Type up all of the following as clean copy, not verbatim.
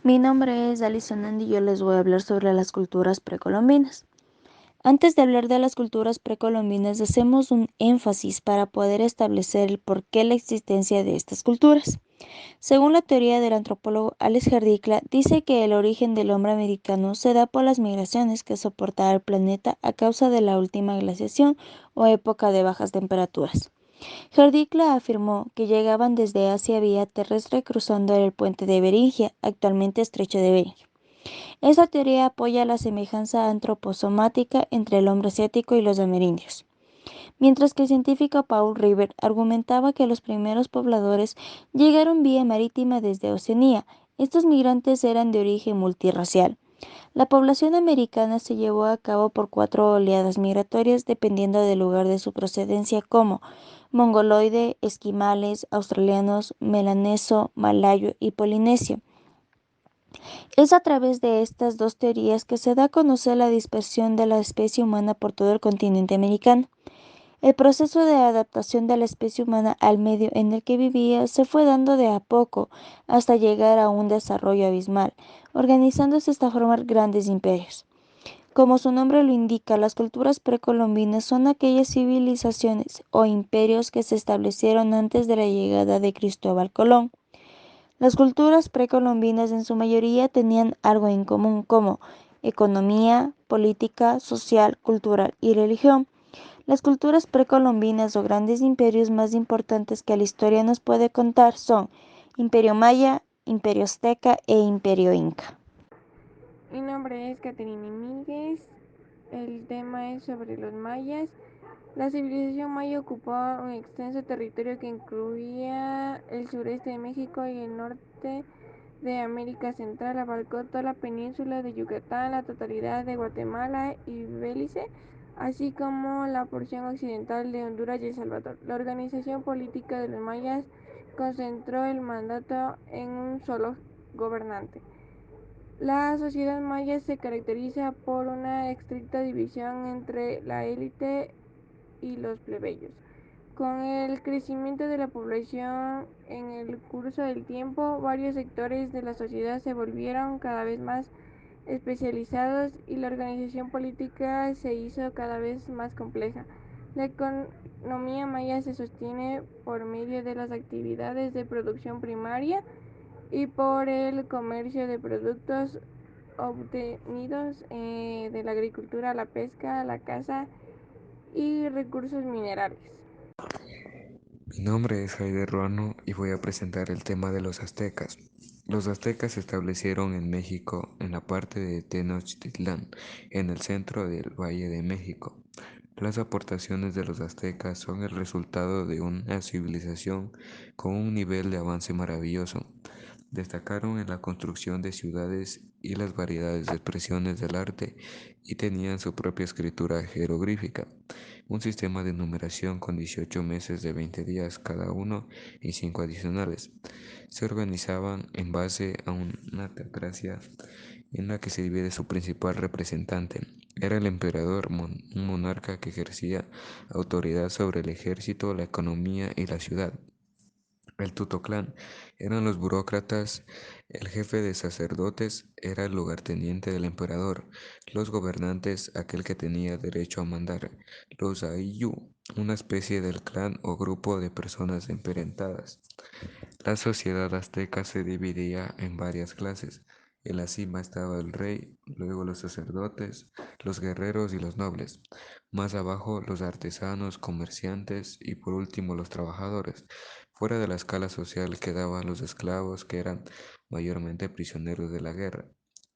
Mi nombre es Alison Andy y yo les voy a hablar sobre las culturas precolombinas. Antes de hablar de las culturas precolombinas, hacemos un énfasis para poder establecer el porqué de la existencia de estas culturas. Según la teoría del antropólogo Alex Hardikla, dice que el origen del hombre americano se da por las migraciones que soportaba el planeta a causa de la última glaciación o época de bajas temperaturas. Hardikla afirmó que llegaban desde Asia vía terrestre cruzando el puente de Beringia, actualmente estrecho de Bering. Esta teoría apoya la semejanza antroposomática entre el hombre asiático y los amerindios, mientras que el científico Paul River argumentaba que los primeros pobladores llegaron vía marítima desde Oceanía. Estos migrantes eran de origen multirracial. La población americana se llevó a cabo por 4 oleadas migratorias dependiendo del lugar de su procedencia como mongoloide, esquimales, australianos, melaneso, malayo y polinesio. Es a través de estas dos teorías que se da a conocer la dispersión de la especie humana por todo el continente americano. El proceso de adaptación de la especie humana al medio en el que vivía se fue dando de a poco hasta llegar a un desarrollo abismal, organizándose hasta formar grandes imperios. Como su nombre lo indica, las culturas precolombinas son aquellas civilizaciones o imperios que se establecieron antes de la llegada de Cristóbal Colón. Las culturas precolombinas en su mayoría tenían algo en común como economía, política, social, cultural y religión. Las culturas precolombinas o grandes imperios más importantes que la historia nos puede contar son Imperio Maya, Imperio Azteca e Imperio Inca. Mi nombre es Caterina Míguez. El tema es sobre los mayas. La civilización maya ocupaba un extenso territorio que incluía el sureste de México y el norte de América Central. Abarcó toda la península de Yucatán, la totalidad de Guatemala y Belice, así como la porción occidental de Honduras y El Salvador. La organización política de los mayas concentró el mandato en un solo gobernante. La sociedad maya se caracteriza por una estricta división entre la élite y los plebeyos. Con el crecimiento de la población en el curso del tiempo, varios sectores de la sociedad se volvieron cada vez más especializados y la organización política se hizo cada vez más compleja. La economía maya se sostiene por medio de las actividades de producción primaria y por el comercio de productos obtenidos de la agricultura, la pesca, la caza y recursos minerales. Mi nombre es Javier Ruano y voy a presentar el tema de los aztecas. Los aztecas se establecieron en México, en la parte de Tenochtitlán, en el centro del Valle de México. Las aportaciones de los aztecas son el resultado de una civilización con un nivel de avance maravilloso. Destacaron en la construcción de ciudades y las variedades de expresiones del arte y tenían su propia escritura jeroglífica, un sistema de numeración con 18 meses de 20 días cada uno y 5 adicionales. Se organizaban en base a una teocracia en la que se divide su principal representante. Era el emperador, un monarca que ejercía autoridad sobre el ejército, la economía y la ciudad. El Tutoclán eran los burócratas, el jefe de sacerdotes era el lugarteniente del emperador, los gobernantes aquel que tenía derecho a mandar, los Ayllu, una especie del clan o grupo de personas emparentadas. La sociedad azteca se dividía en varias clases. En la cima estaba el rey, luego los sacerdotes, los guerreros y los nobles. Más abajo los artesanos, comerciantes y por último los trabajadores. Fuera de la escala social quedaban los esclavos que eran mayormente prisioneros de la guerra.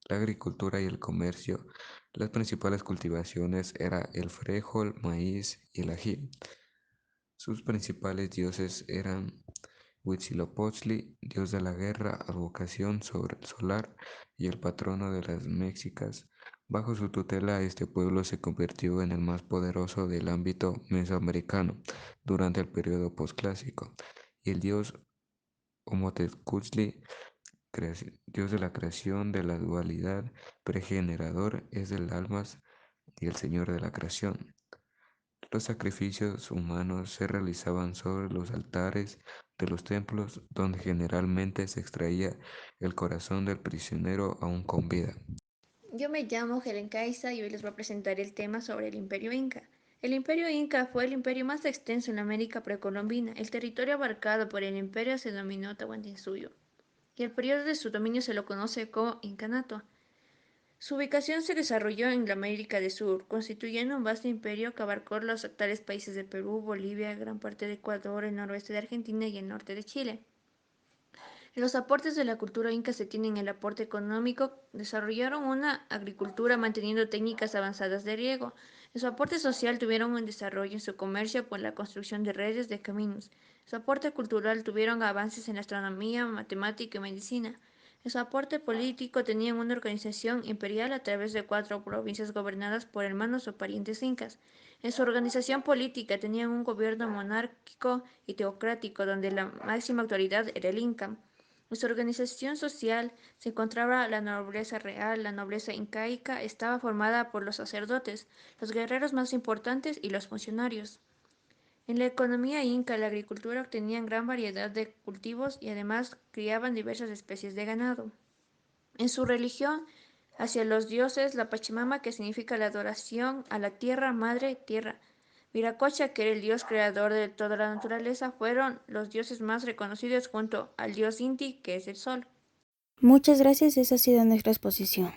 La agricultura y el comercio, las principales cultivaciones eran el frijol, maíz y el ají. Sus principales dioses eran Huitzilopochtli, dios de la guerra, advocación solar y el patrono de las mexicas. Bajo su tutela, este pueblo se convirtió en el más poderoso del ámbito mesoamericano durante el periodo posclásico. Y el dios Omotecuhtli, dios de la creación, de la dualidad, pregenerador, es del almas y el señor de la creación. Los sacrificios humanos se realizaban sobre los altares de los templos, donde generalmente se extraía el corazón del prisionero aún con vida. Yo me llamo Helen Caiza y hoy les voy a presentar el tema sobre el Imperio Inca. El Imperio Inca fue el imperio más extenso en la América precolombina. El territorio abarcado por el imperio se denominó Tahuantinsuyo, y el periodo de su dominio se lo conoce como Incanato. Su ubicación se desarrolló en la América del Sur, constituyendo un vasto imperio que abarcó los actuales países de Perú, Bolivia, gran parte de Ecuador, el noroeste de Argentina y el norte de Chile. Los aportes de la cultura inca se tienen el aporte económico, desarrollaron una agricultura manteniendo técnicas avanzadas de riego. En su aporte social tuvieron un desarrollo en su comercio por la construcción de redes de caminos. En su aporte cultural tuvieron avances en la astronomía, matemática y medicina. En su aporte político tenían una organización imperial a través de 4 provincias gobernadas por hermanos o parientes incas. En su organización política tenían un gobierno monárquico y teocrático donde la máxima autoridad era el inca. En su organización social se encontraba la nobleza real. La nobleza incaica estaba formada por los sacerdotes, los guerreros más importantes y los funcionarios. En la economía inca, la agricultura obtenían gran variedad de cultivos y además criaban diversas especies de ganado. En su religión, hacia los dioses, la Pachamama, que significa la adoración a la tierra, madre tierra, Viracocha, que era el dios creador de toda la naturaleza, fueron los dioses más reconocidos junto al dios Inti, que es el sol. Muchas gracias, esa ha sido nuestra exposición.